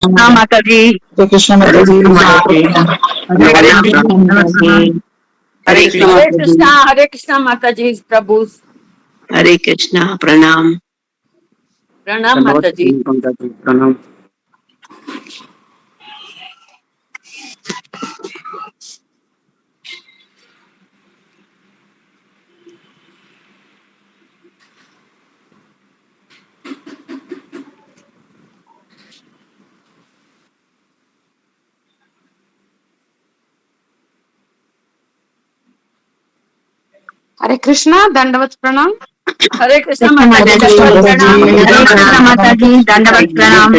Mathaji. Krishna Mathaji. Hare Krishna Mathaji, Prabhu. Hare Krishna, Pranam. Pranam Mathaji. Pranam. Hare Krishna, Dandavat Pranam. Hare Krishna Mathaji, Dandavat Pranam.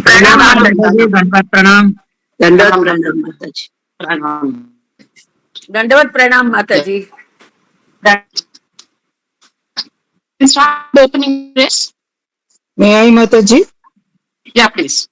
Pranam Mathaji, Dandavat Pranam. Dandavat Pranam, Mathaji. Pranam. Dandavat Pranam Mathaji. Start the opening prayers. May I, Mathaji? Yeah, please.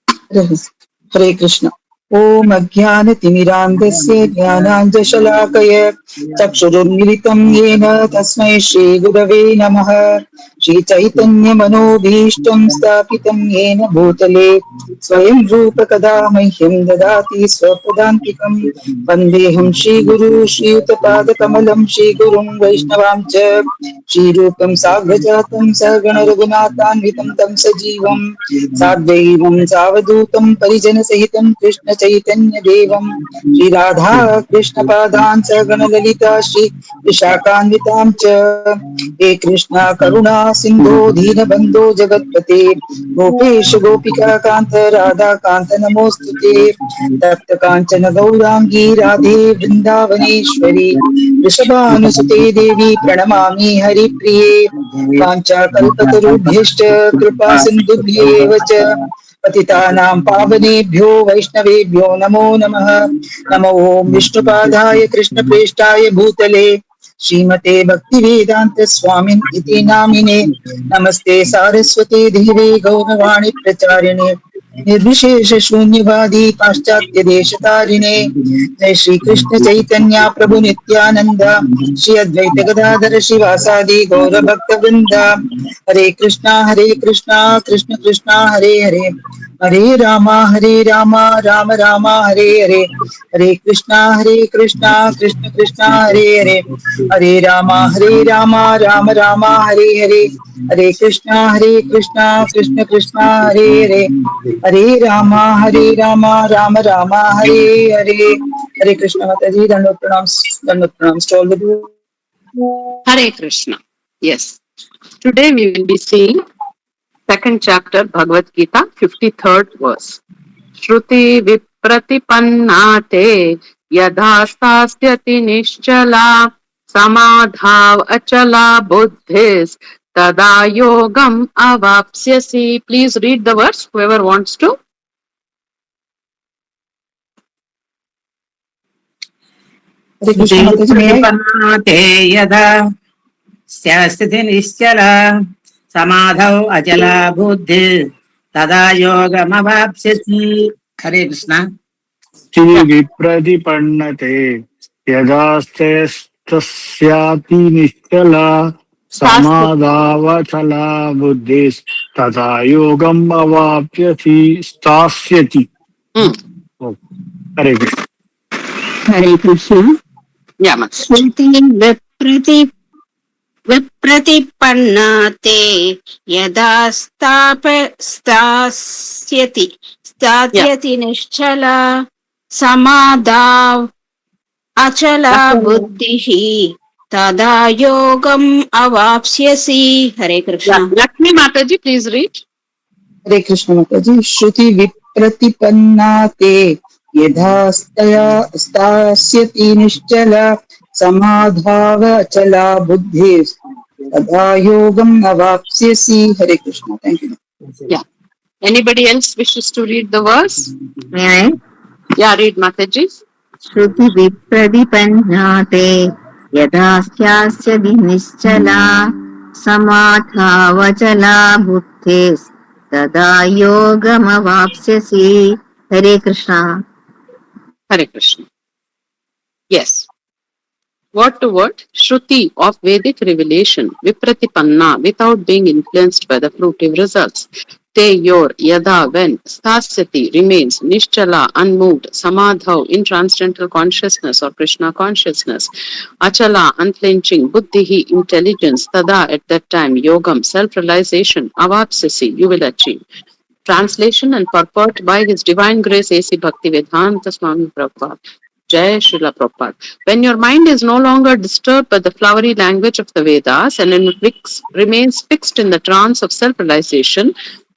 Hare Krishna. Om Ajnana-timirandasya Jnananjana-shalakaya Chakshurunmilitam yena tasmai Shri Gurave Namaha. Shri Chaitanya Manobhishtam Sthapitam yena Bhutale Swayam Rupa Kada Mahyam Dadati Swapadantikam Vandeham Shri Guru Shri Utapada Kamalam Shri Gurum Vaishnavam Cha Shri Rupam Sagrajatam Sagana Raghunathanvitam Tam Sajivam Sadvaivam Savadutam Parijana Sahitam Krishna Chaitanya Devam Shri Radha Krishna Padan Sagana Lalita Shri Vishakanvitam Cha He Krishna Karuna Sindho Dina Bandho Jagatpate Gopesh Gopika Kanta Radha Kanta Namostute Tapta Kanchana Gaurangi Radhe Vrindavaneshwari Rishabhanusute Devi Pranamami Hari Priye Vancha Kalpatarubhyashta Kripa Sindhubhyev Cha Patitanam Pavanebhyo Vaishnavebhyo Namo Namaha Namo Om Vishnupadaya Krishna Preshtaya Bhutale Srimate Bhaktivedanta Swamin Iti Namine Namaste Saraswate Deve Gauravani Pracharine Nirvishesha Shunyavadi Paschatya Deshatarine Jai Shri Krishna Chaitanya Prabhu Nityananda Shri Advaita Gadadhara Shivasadi Gaura Bhakta Vrinda Hare Krishna Krishna Krishna Hare Hare Hare Rama Rama Rama Hare Hare Hare Krishna Krishna Krishna Hare Hare Hare Rama Rama Rama Hare Hare Hare Krishna Krishna Hare Hare Hare Rama Rama Hare Hare Hare Krishna Mataji, Dandavat Pranams to all the group. Hare Krishna. Yes. Today we will be seeing second chapter Bhagavad Gita, 53rd verse. Shruti vipratipannate yadha stasyati nischala samadhav achala buddhis tada yogam avapsyasi. Please read the verse, whoever wants to. Vipratipannate yadha stasyati nischala samadhav achala buddhis tada yogam avapsyasi. Hare Krishna. विप्रतिपन्नते यदास्तेस्तस्याति निश्चला समाधावचला बुद्धिस्तथा योगम् अवाप्यति स्थास्यति. हरे Krishna. Hare Krishna. Yeah, Mathaji. Shruti vipratipanate yada stasyati nischala samadhav achala buddhihi tada yogam avapsyasi. Hare Krishna. Lakshmi Mataji, please read. Hare Krishna Mataji. Shruti Vipratipannate Yadha Stasyati Nischala Samadhava Achala Buddhis Tadha Yogam Avapsyasi. Hare Krishna. Thank you. Yeah. Anybody else wishes to read the verse? May I? Yeah, read Mataji. Shruti Vipradipannate Yadasya Nischala Samadhavachala Buddhis Tada Yogamavapsyasi. Hare Krishna. Hare Krishna. Yes. Word to word, Shruti of Vedic revelation, Vipratipanna, without being influenced by the fruitive results. te yor yada when stasyati remains nishchala unmoved samadhau in transcendental consciousness or Krishna consciousness achala unflinching buddhihi intelligence tada at that time yogam self-realization avapsasi you will achieve. Translation and purport by His Divine Grace A.C. Bhaktivedanta Swami Prabhupada. Jai Srila Prabhupada. When your mind is no longer disturbed by the flowery language of the Vedas and remains fixed in the trance of self-realization,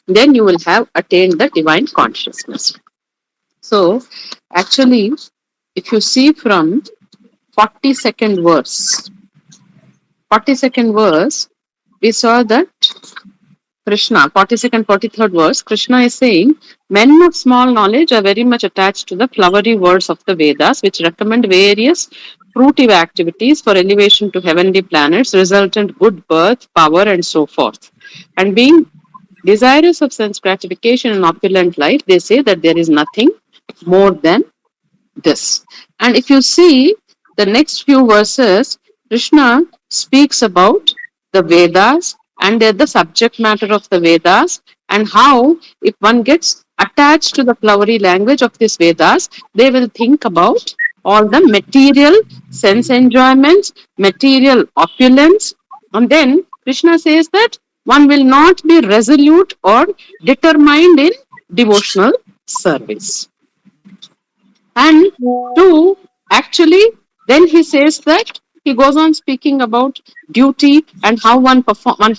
then you will have attained the divine consciousness. So, actually, if you see from 42nd verse, 42nd verse, we saw that Krishna, 42nd, 43rd verse, Krishna is saying, men of small knowledge are very much attached to the flowery words of the Vedas, which recommend various fruitive activities for elevation to heavenly planets, resultant good birth, power, and so forth. And being desirous of sense gratification and opulent life, they say that there is nothing more than this. And if you see the next few verses, Krishna speaks about the Vedas and the subject matter of the Vedas and how if one gets attached to the flowery language of these Vedas, they will think about all the material sense enjoyments, material opulence. And then Krishna says that one will not be resolute or determined in devotional service. And two, actually, then he says that he goes on speaking about duty and how one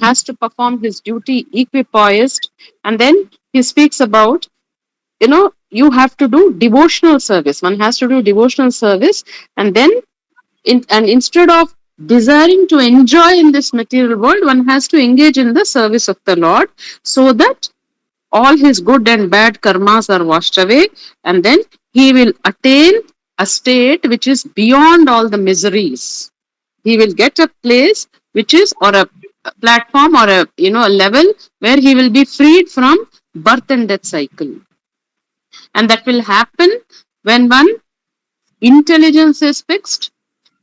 has to perform his duty equipoised. And then he speaks about, you have to do devotional service. One has to do devotional service. And then, instead of desiring to enjoy in this material world, one has to engage in the service of the Lord so that all his good and bad karmas are washed away, and then he will attain a state which is beyond all the miseries. He will get a place which is, or a platform, or a level where he will be freed from birth and death cycle. And that will happen when one intelligence is fixed.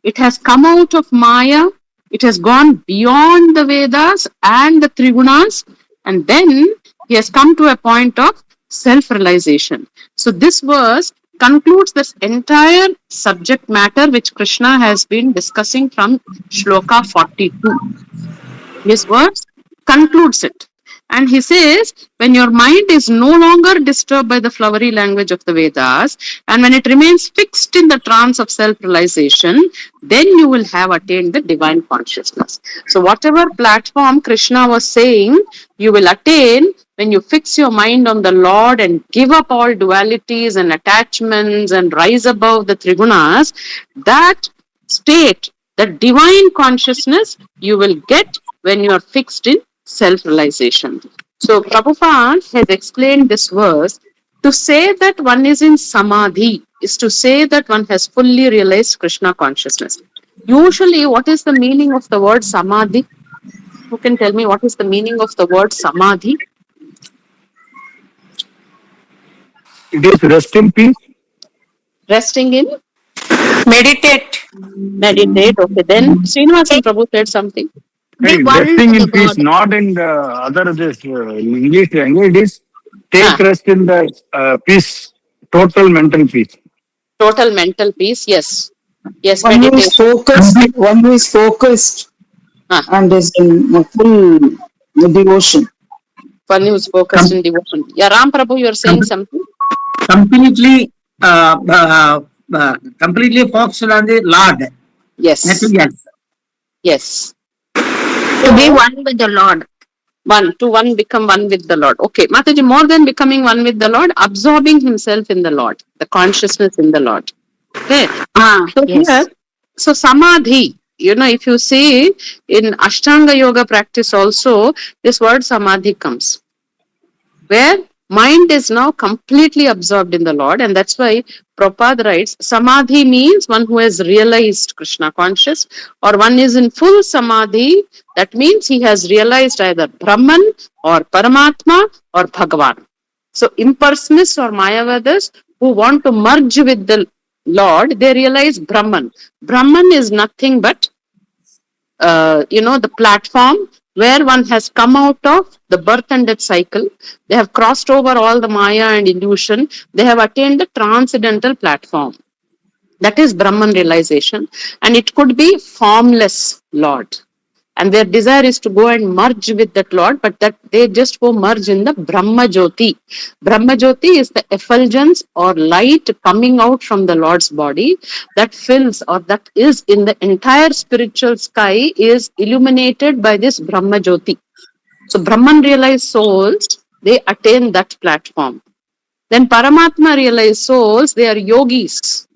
It has come out of Maya. It has gone beyond the Vedas and the Trigunas, and then he has come to a point of self-realization. So this verse concludes this entire subject matter which Krishna has been discussing from Shloka 42. This verse concludes it. And he says, when your mind is no longer disturbed by the flowery language of the Vedas, and when it remains fixed in the trance of self-realization, then you will have attained the divine consciousness. So whatever platform Krishna was saying, you will attain when you fix your mind on the Lord and give up all dualities and attachments and rise above the trigunas, that state, the divine consciousness, you will get when you are fixed in self-realization. So Prabhupada has explained this verse to say that one is in samadhi, is to say that one has fully realized Krishna consciousness. Usually, what is the meaning of the word samadhi? Who can tell me what is the meaning of the word samadhi? It is rest in peace. Resting in? Meditate. Meditate. Okay, then Srinivasan Prabhu said something. Hey, one resting with in the peace, God. not in the other English language. It is take rest in the peace, total mental peace. Total mental peace, yes. Yes, One who is meditation. focused Ah. and is in full devotion. One who is focused in devotion. Yeah, Ram Prabhu, you are saying something? Completely, completely focused on the Lord. Yes. Nothing else. Yes. To be one with the Lord. One become one with the Lord. Okay, Mathaji, more than becoming one with the Lord, absorbing himself in the Lord, the consciousness in the Lord. Okay. So Yes. here, so samadhi, if you see in Ashtanga Yoga practice also, this word samadhi comes, where mind is now completely absorbed in the Lord. And that's why Prabhupada writes, samadhi means one who has realized Krishna conscious, or one is in full samadhi. That means he has realized either Brahman or Paramatma or Bhagavan. So impersonalists or Mayavadas who want to merge with the Lord, they realize Brahman. Brahman is nothing but, the platform where one has come out of the birth and death cycle. They have crossed over all the Maya and illusion. They have attained the transcendental platform. That is Brahman realization. And it could be formless Lord. And their desire is to go and merge with that Lord, but that they just go merge in the Brahma Jyoti. Brahma Jyoti is the effulgence or light coming out from the Lord's body that fills, or that is in the entire spiritual sky, is illuminated by this Brahma Jyoti. So Brahman realized souls, they attain that platform. Then Paramatma realized souls, they are yogis.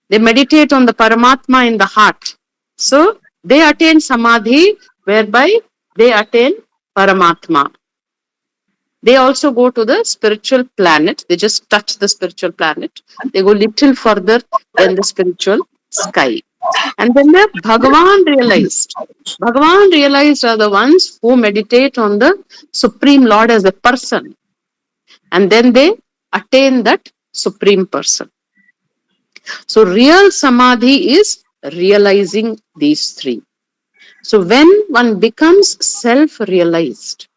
They meditate on the Paramatma in the heart. So they attain Samadhi, whereby they attain Paramatma. They also go to the spiritual planet. They just touch the spiritual planet. They go little further than the spiritual sky. And then the Bhagavan realized. Bhagavan realized are the ones who meditate on the Supreme Lord as a person. And then they attain that Supreme Person. So real Samadhi is realizing these three. So when one becomes self-realized,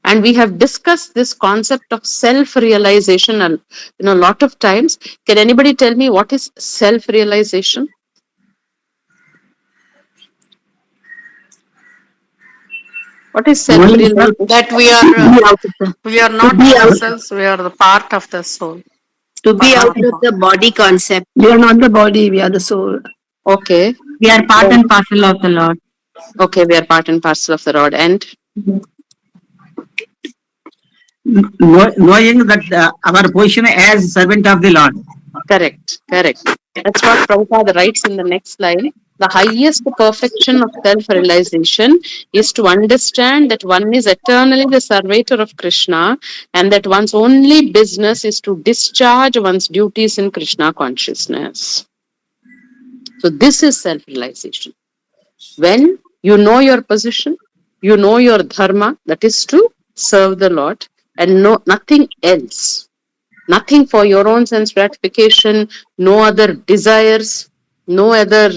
and we have discussed this concept of self-realization a lot of times. Can anybody tell me what is self-realization? What is self-realization? That we are not ourselves, we are the part of the soul. To be out of the body concept. We are not the body, we are the soul. Okay. We are part and parcel of the Lord. Okay, we are part and parcel of the Lord. And knowing that our position as servant of the Lord. correct. That's what Prabhupada writes in the next line. The highest perfection of self-realization is to understand that one is eternally the servitor of Krishna, and that one's only business is to discharge one's duties in Krishna consciousness. So this is self-realization. When you know your position, you know your dharma, that is to serve the Lord, and no nothing else. Nothing for your own sense gratification, no other desires, no other,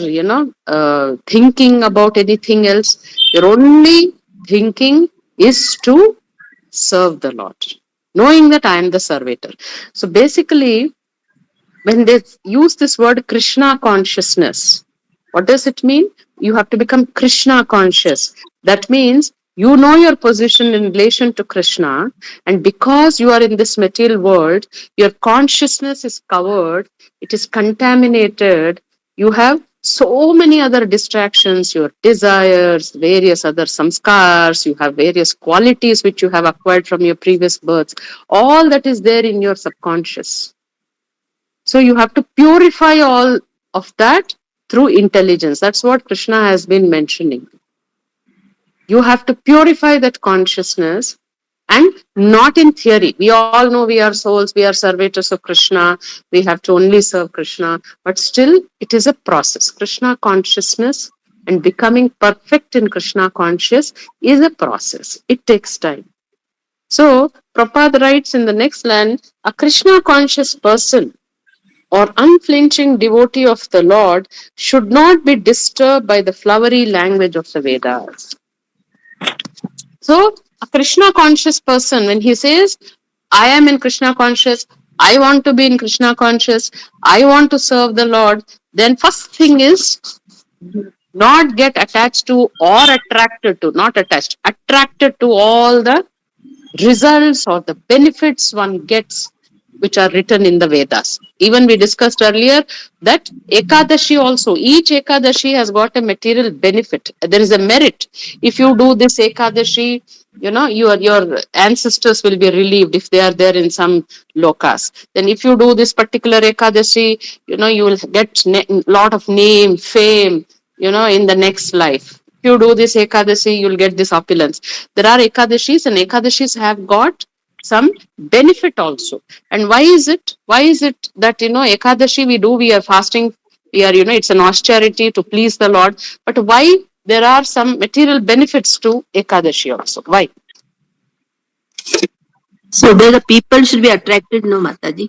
thinking about anything else. Your only thinking is to serve the Lord, knowing that I am the servitor. So basically, when they use this word Krishna consciousness, what does it mean? You have to become Krishna conscious. That means you know your position in relation to Krishna, and because you are in this material world, your consciousness is covered, it is contaminated, you have so many other distractions, your desires, various other samskars, you have various qualities which you have acquired from your previous births, all that is there in your subconscious. So you have to purify all of that through intelligence. That's what Krishna has been mentioning. You have to purify that consciousness, and not in theory. We all know we are souls, we are servitors of Krishna, we have to only serve Krishna, but still it is a process. Krishna consciousness and becoming perfect in Krishna conscious is a process. It takes time. So Prabhupada writes in the next line, a Krishna conscious person or unflinching devotee of the Lord should not be disturbed by the flowery language of the Vedas. So a Krishna conscious person, when he says, I am in Krishna conscious, I want to be in Krishna conscious, I want to serve the Lord, then first thing is not get attached to or attracted to, not attached, attracted to all the results or the benefits one gets which are written in the Vedas. Even we discussed earlier that Ekadashi also, each Ekadashi has got a material benefit. There is a merit. If you do this Ekadashi, your ancestors will be relieved if they are there in some lokas. Then if you do this particular Ekadashi, you will get lot of name, fame, in the next life. If you do this Ekadashi, you'll get this opulence. There are Ekadashis, and Ekadashis have got some benefit also. And why is it that Ekadashi we are fasting, it's an austerity to please the Lord, but why there are some material benefits to Ekadashi also? Why? So where the people should be attracted, no, Mathaji?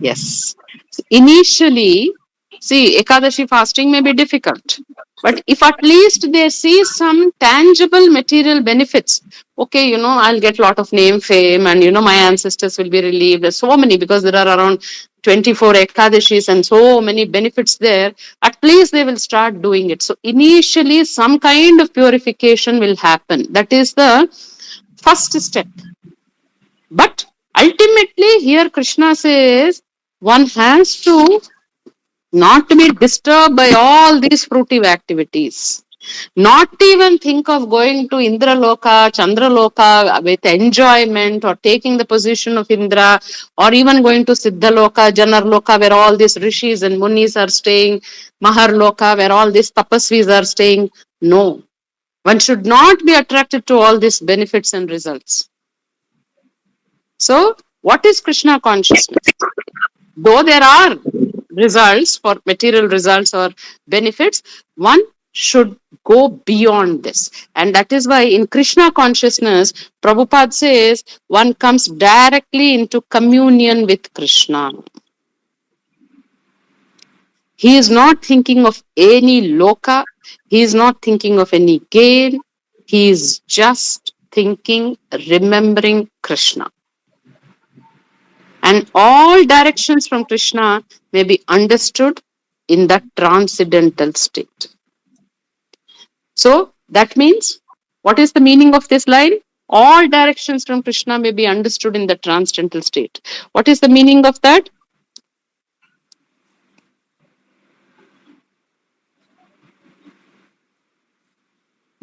Yes. So initially, see, Ekadashi fasting may be difficult. But if at least they see some tangible material benefits, okay, I'll get a lot of name, fame, and my ancestors will be relieved. There's so many, because there are around 24 Ekadashis and so many benefits there. At least they will start doing it. So initially, some kind of purification will happen. That is the first step. But ultimately, here Krishna says one has to not be disturbed by all these fruitive activities. Not even think of going to Indra Loka, Chandra Loka with enjoyment, or taking the position of Indra, or even going to Siddha Loka, Janar Loka, where all these rishis and munis are staying, Mahar Loka, where all these tapasvis are staying. No. One should not be attracted to all these benefits and results. So, what is Krishna consciousness? Though there are results for material results or benefits, one should go beyond this. And that is why in Krishna consciousness, Prabhupada says one comes directly into communion with Krishna. He is not thinking of any loka. He is not thinking of any gain. He is just thinking, remembering Krishna. And all directions from Krishna may be understood in that transcendental state. So that means, what is the meaning of this line? All directions from Krishna may be understood in the transcendental state. What is the meaning of that?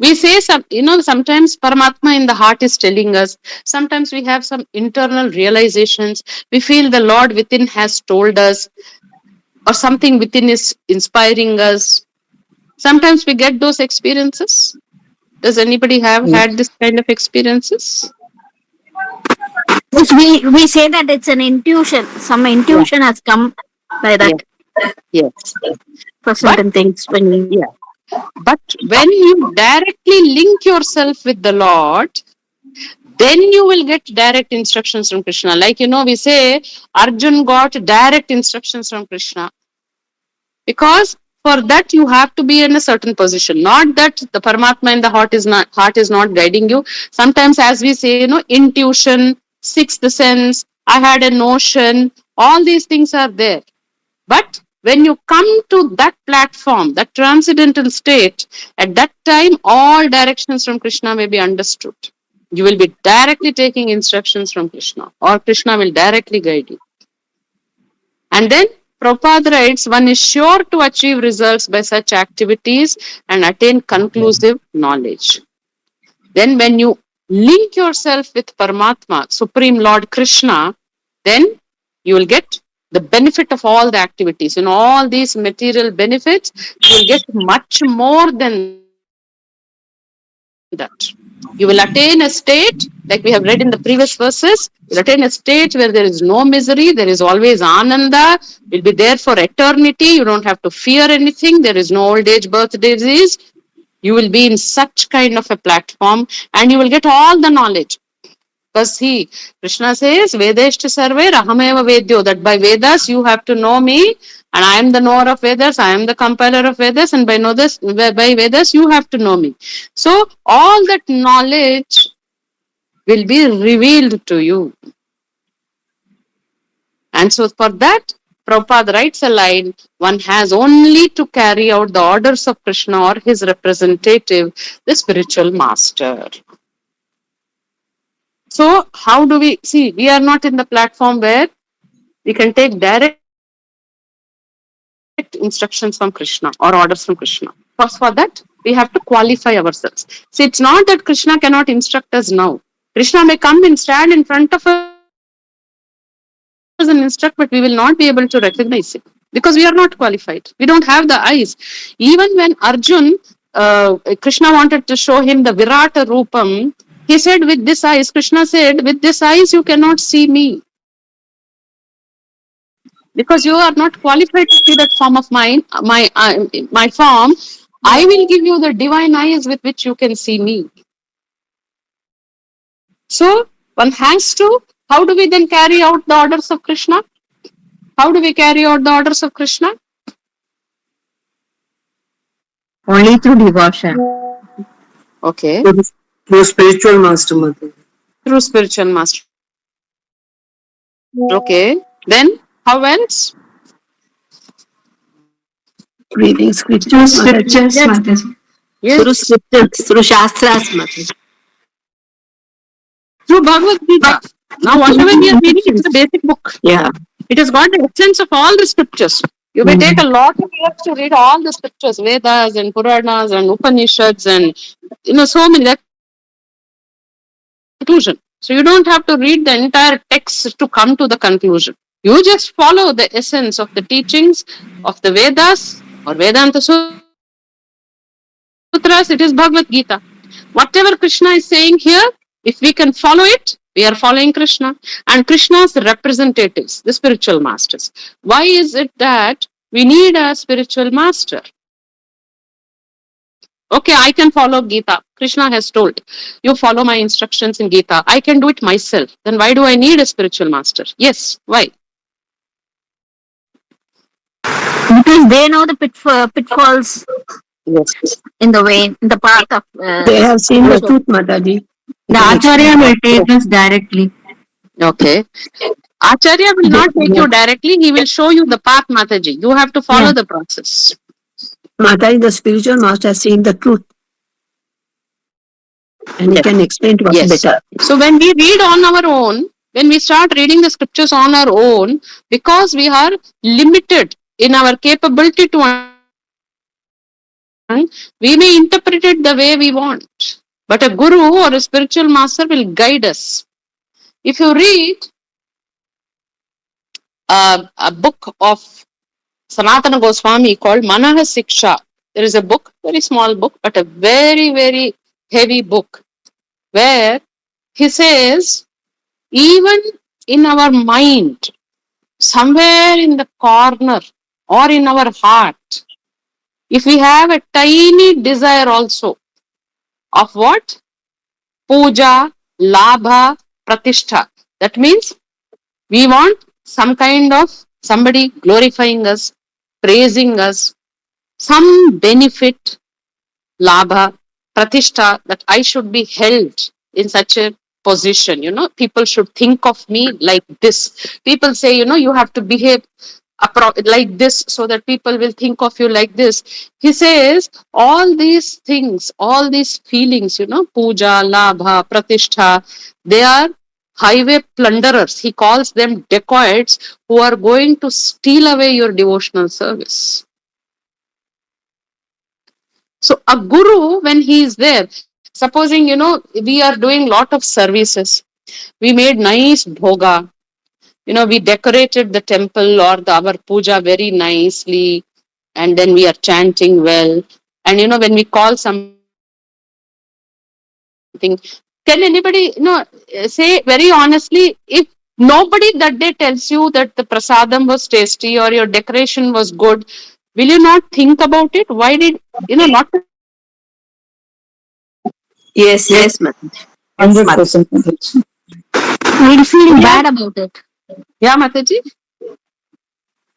We say sometimes Paramatma in the heart is telling us. Sometimes we have some internal realizations. We feel the Lord within has told us, or something within is inspiring us. Sometimes we get those experiences. Does anybody have had this kind of experiences? Yes, we say that it's an intuition. Some intuition has come by that Yes. for certain things. But when you directly link yourself with the Lord, then you will get direct instructions from Krishna. Like, we say Arjun got direct instructions from Krishna. Because for that you have to be in a certain position. Not that the Paramatma in the heart is not guiding you. Sometimes, as we say, intuition, sixth sense, I had a notion, all these things are there. But when you come to that platform, that transcendental state, at that time, all directions from Krishna may be understood. You will be directly taking instructions from Krishna, or Krishna will directly guide you. And then Prabhupada writes, one is sure to achieve results by such activities and attain conclusive knowledge. Then when you link yourself with Paramatma, Supreme Lord Krishna, then you will get the benefit of all the activities. All these material benefits, you will get much more than that. You will attain a state, like we have read in the previous verses, you will attain a state where there is no misery, there is always ananda, you'll be there for eternity, you don't have to fear anything, there is no old age, birth, disease. You will be in such kind of a platform and you will get all the knowledge. Because Krishna says, Vedeshta sarve rahameva vedyo, that by Vedas you have to know me, and I am the knower of Vedas, I am the compiler of Vedas, and by Vedas you have to know me. So all that knowledge will be revealed to you. And so for that, Prabhupada writes a line, one has only to carry out the orders of Krishna or his representative, the spiritual master. So how do we see? We are not in the platform where we can take direct instructions from Krishna or orders from Krishna. First, for that, we have to qualify ourselves. See, it's not that Krishna cannot instruct us now. Krishna may come and stand in front of us and instruct, but we will not be able to recognize it because we are not qualified. We don't have the eyes. Even when Arjun, Krishna wanted to show him the Virata Rupam, he said, with this eyes, Krishna said, with this eyes you cannot see me. Because you are not qualified to see that form of mine, my form. I will give you the divine eyes with which you can see me. So one has to, how do we then carry out the orders of Krishna? How do we carry out the orders of Krishna? Only through devotion. Okay. Through spiritual master, Mataji. Through spiritual master. Okay. Then how else? Reading scriptures, Mataji. Mataji. Yes. Through scriptures, through shastras, Mataji. Through Bhagavad Gita. Now, whatever we are reading, it's a basic book. Yeah. It has got the essence of all the scriptures. You may take a lot of years to read all the scriptures, Vedas and Puranas and Upanishads and so many. That conclusion. So you don't have to read the entire text to come to the conclusion. You just follow the essence of the teachings of the Vedas or Vedanta Sutras. It is Bhagavad Gita. Whatever Krishna is saying here, if we can follow it, we are following Krishna. And Krishna's representatives, the spiritual masters. Why is it that we need a spiritual master? Okay, I can follow Gita. Krishna has told, you follow my instructions in Gita. I can do it myself. Then why do I need a spiritual master? Yes, why? Because they know the pitfalls Yes. in the way, in the path of. They have seen the truth, Mataji. The Acharya will take us directly. Okay. Acharya will not take you directly. He will show you the path, Mathaji. You have to follow the process. Mataji, the spiritual master has seen the truth. And he can explain to us better. So when we read on our own, when we start reading the scriptures on our own, because we are limited in our capability to understand, we may interpret it the way we want. But a guru or a spiritual master will guide us. If you read a book of Sanatana Goswami called Manaha Siksha, there is a book, very small book, but a very, very heavy book, where he says, even in our mind, somewhere in the corner or in our heart, if we have a tiny desire also of what? Puja, labha, pratishtha. That means we want some kind of somebody glorifying us, praising us, some benefit, labha, pratishtha, that I should be held in such a position. People should think of me like this. People say, you have to behave like this so that people will think of you like this. He says all these things, all these feelings, puja, labha, pratishtha, they are highway plunderers. He calls them dacoits who are going to steal away your devotional service. So a guru, when he is there, supposing, we are doing lot of services. We made nice bhoga. We decorated the temple or our puja very nicely, and then we are chanting well. And when we call something, can anybody, say very honestly, if nobody that day tells you that the prasadam was tasty or your decoration was good, will you not think about it? Why did, not? Yes, Mataji. 100%. We'll feel bad about it. Yeah, Mathaji?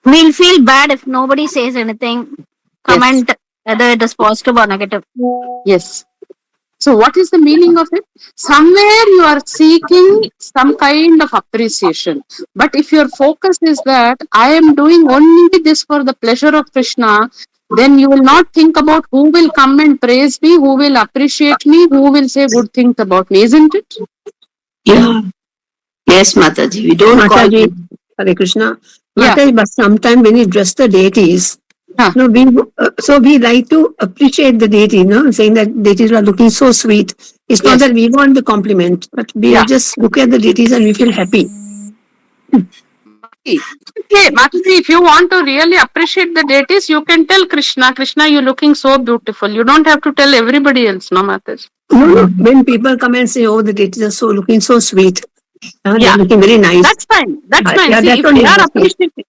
We'll feel bad if nobody says anything, comment whether it is positive or negative. Yes. So what is the meaning of it? Somewhere you are seeking some kind of appreciation. But if your focus is that I am doing only this for the pleasure of Krishna, then you will not think about who will come and praise me, who will appreciate me, who will say good things about me, isn't it? Yeah. Yes, Mataji. We don't Mataji, call Hare Krishna. Yeah. Mataji, but sometimes when you dress the deities, we like to appreciate the deity, saying that deities are looking so sweet. It's not that we want the compliment, but we are just look at the deities and we feel happy. Okay, Mathaji, if you want to really appreciate the deities, you can tell Krishna, you're looking so beautiful. You don't have to tell everybody else, no, Mathaji. No. When people come and say, oh, the deities are looking so sweet, they're looking very nice. That's fine. That's fine. Yeah, See, that's if what they he are has to. appreciating,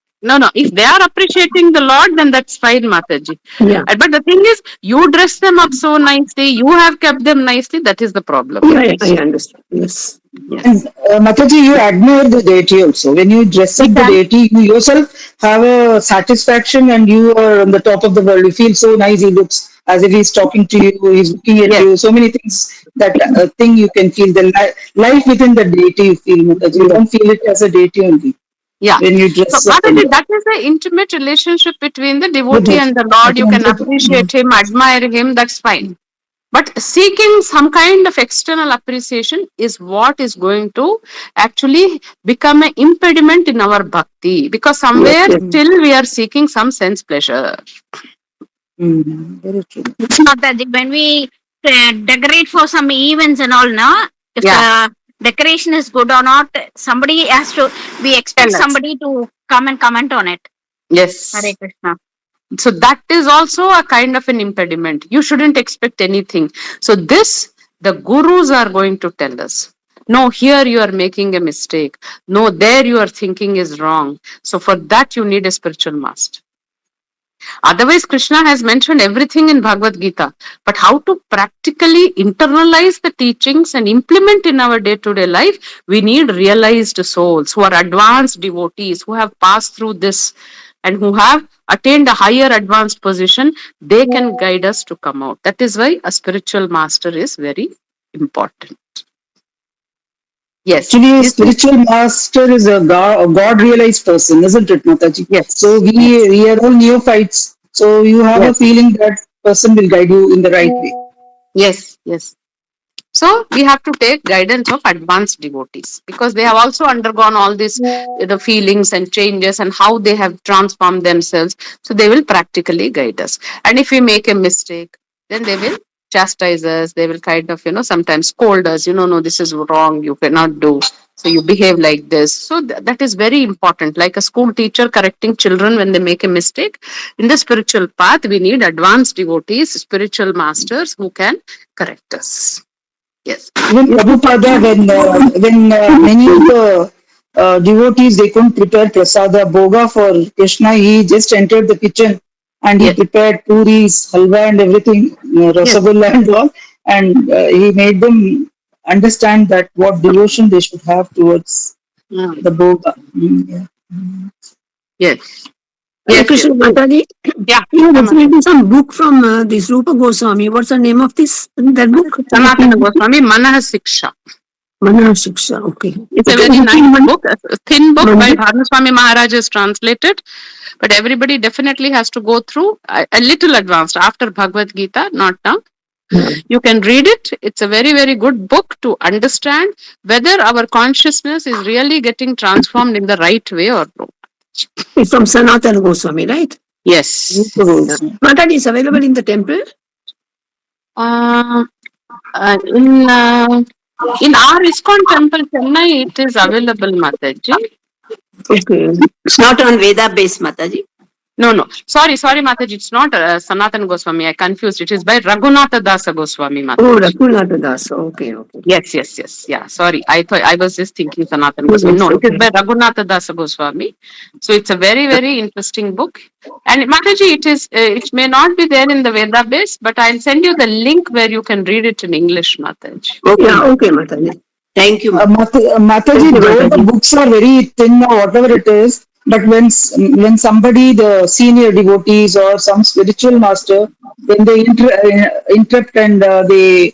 if they are appreciating the Lord, then that's fine, Mathaji. Yeah. But the thing is, you dress them up so nicely, you have kept them nicely, that is the problem. Yeah, I understand. Yes. And Mathaji, you admire the deity also. When you dress up the deity, you yourself have a satisfaction and you are on the top of the world. You feel so nice. He looks as if he's talking to you, he's looking at you, so many things, that thing you can feel, the life within the deity you feel, Mataji. You don't feel it as a deity only. Yeah. When you So dress up. Mataji, that is the intimate relationship between the devotee and the Lord. You can appreciate him, admire him, that's fine. But seeking some kind of external appreciation is what is going to actually become an impediment in our bhakti, because somewhere still we are seeking some sense pleasure. Very true. It's not that when we decorate for some events and all, no? If the decoration is good or not, somebody has to, we expect somebody to come and comment on it. Yes. Hare Krishna. So that is also a kind of an impediment. You shouldn't expect anything. So this, the gurus are going to tell us. No, here you are making a mistake. No, there you are thinking is wrong. So for that you need a spiritual master. Otherwise, Krishna has mentioned everything in Bhagavad Gita. But how to practically internalize the teachings and implement in our day-to-day life, we need realized souls who are advanced devotees, who have passed through this and who have attained a higher advanced position. They can guide us to come out. That is why a spiritual master is very important. Yes. Actually, a spiritual master is a God realized person, isn't it, Mataji? Yes. So we are all neophytes. So you have a feeling that person will guide you in the right way. Yes, yes. So we have to take guidance of advanced devotees, because they have also undergone all these the feelings and changes and how they have transformed themselves. So they will practically guide us. And if we make a mistake, then they will chastise us. They will kind of, sometimes scold us. No, this is wrong. You cannot do. So you behave like this. So that is very important. Like a school teacher correcting children when they make a mistake. In the spiritual path, we need advanced devotees, spiritual masters who can correct us. Yes. Even Prabhupada, when many of the devotees, they couldn't prepare prasada, bhoga for Krishna, he just entered the kitchen and he prepared puris, halwa and everything, rasagulla and all, and he made them understand that what devotion they should have towards the bhoga. Yes. Hare Krishna, Mataji. Yeah. You have written some book from this Rupa Goswami. What's the name of that book? Sanatana Goswami, Manah Siksha. Manah Siksha, okay. It's a very nice book, a thin book by Bharnaswami Maharaj is translated, but everybody definitely has to go through a little advanced after Bhagavad Gita, not now. You can read it. It's a very, very good book to understand whether our consciousness is really getting transformed in the right way or no. It's from Sanatana Goswami, right? Yes. Mataji is available in the temple? In our ISKCON temple, Chennai, it is available, Mathaji. Okay. It's not on Veda based, Mathaji. No. Sorry, Mataji. It's not Sanatana Goswami. I confused. It is by Raghunatha Dasa Goswami, Mataji. Oh, Raghunatha Dasa. Okay. Yes. Yeah, sorry. I was just thinking Sanatana Goswami. No, it is by Raghunatha Dasa Goswami. So it's a very, very interesting book. And Mataji, it may not be there in the Veda base, but I'll send you the link where you can read it in English, Mataji. Okay, Mataji. Thank you. Mataji, though the books are very thin or whatever it is, but when somebody, the senior devotees or some spiritual master, when they interrupt and they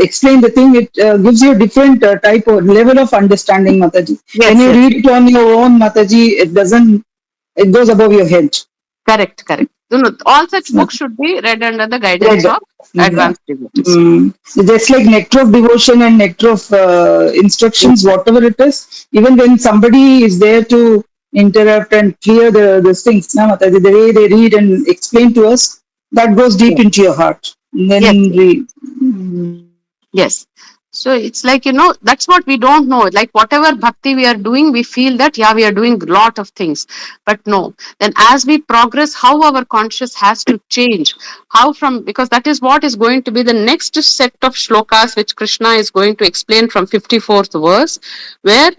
explain the thing, it gives you a different type of level of understanding, Mataji. When you read it on your own, Mataji, it goes above your head. Correct. All such books should be read under the guidance of advanced devotees. Just like nectar of devotion and nectar of instructions, whatever it is, even when somebody is there to interrupt and clear those things, the way they read and explain to us, that goes deep into your heart. And then Yes. So it's like, that's what we don't know. Like whatever bhakti we are doing, we feel that, we are doing a lot of things. But no. Then as we progress, how our conscious has to change. Because that is what is going to be the next set of shlokas, which Krishna is going to explain from 54th verse, where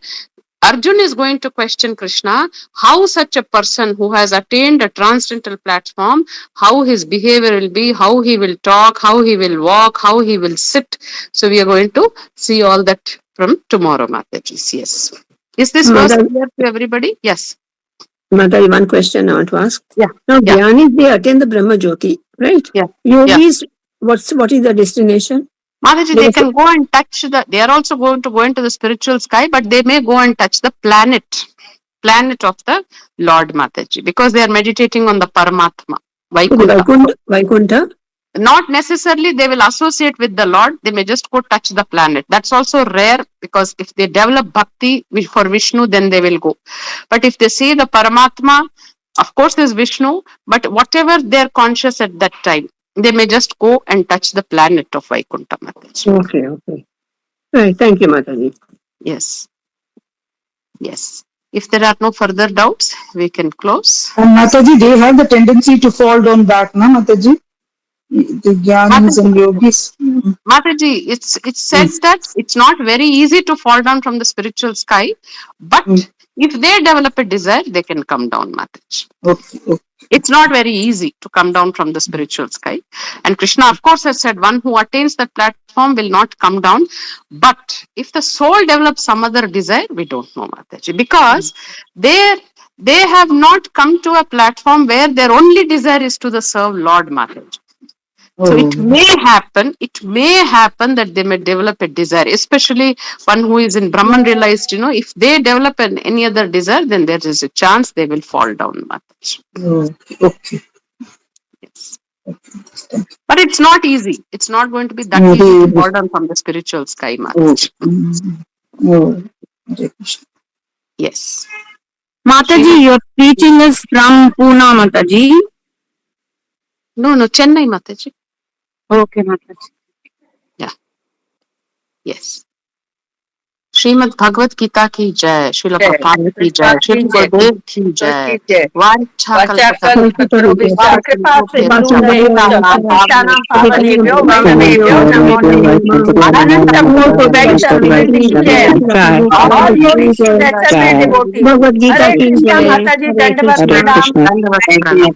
Arjun is going to question Krishna, how such a person who has attained a transcendental platform, how his behavior will be, how he will talk, how he will walk, how he will sit. So we are going to see all that from tomorrow, Mataji. Yes. Is this verse clear to everybody? Yes. Mataji, one question I want to ask. Yeah. Now, Dhyanis, they attend the Brahma Jyoti. right? Yeah. Yogis, what is the destination? Mataji, they can go and touch they are also going to go into the spiritual sky, but they may go and touch the planet of the Lord, Mataji, because they are meditating on the Paramatma, Vaikuntha. Vaikuntha. Not necessarily they will associate with the Lord, they may just go touch the planet. That's also rare, because if they develop bhakti for Vishnu, then they will go. But if they see the Paramatma, of course there's Vishnu, but whatever they're conscious at that time, they may just go and touch the planet of Vaikuntha, Mataji. Okay. Right, thank you, Mathaji. Yes. If there are no further doubts, we can close. And Mathaji, they have the tendency to fall down back, no, Mathaji? The Jnanis and Yogis. Mataji, it's said that it's not very easy to fall down from the spiritual sky, but if they develop a desire, they can come down, Mataji. Okay. It's not very easy to come down from the spiritual sky. And Krishna, of course, has said one who attains that platform will not come down. But if the soul develops some other desire, we don't know, Mataji, because they have not come to a platform where their only desire is to serve Lord, Mataji. So it may happen that they may develop a desire, especially one who is in Brahman realized, if they develop any other desire, then there is a chance they will fall down, Mataji. Okay. Yes. But it's not easy. It's not going to be that easy to fall down from the spiritual sky, Mataji. Yes. Mataji, your teaching is from Pune, Mataji. No, Chennai, Mataji. Okay, Mataji. Yeah. Yes. Shrimad Bhagavad Gita की जय, श्रील प्रभुपाद की जय, श्री गुरुदेव की जय। वांछा Bhagavad Gita ki jai. कल्पना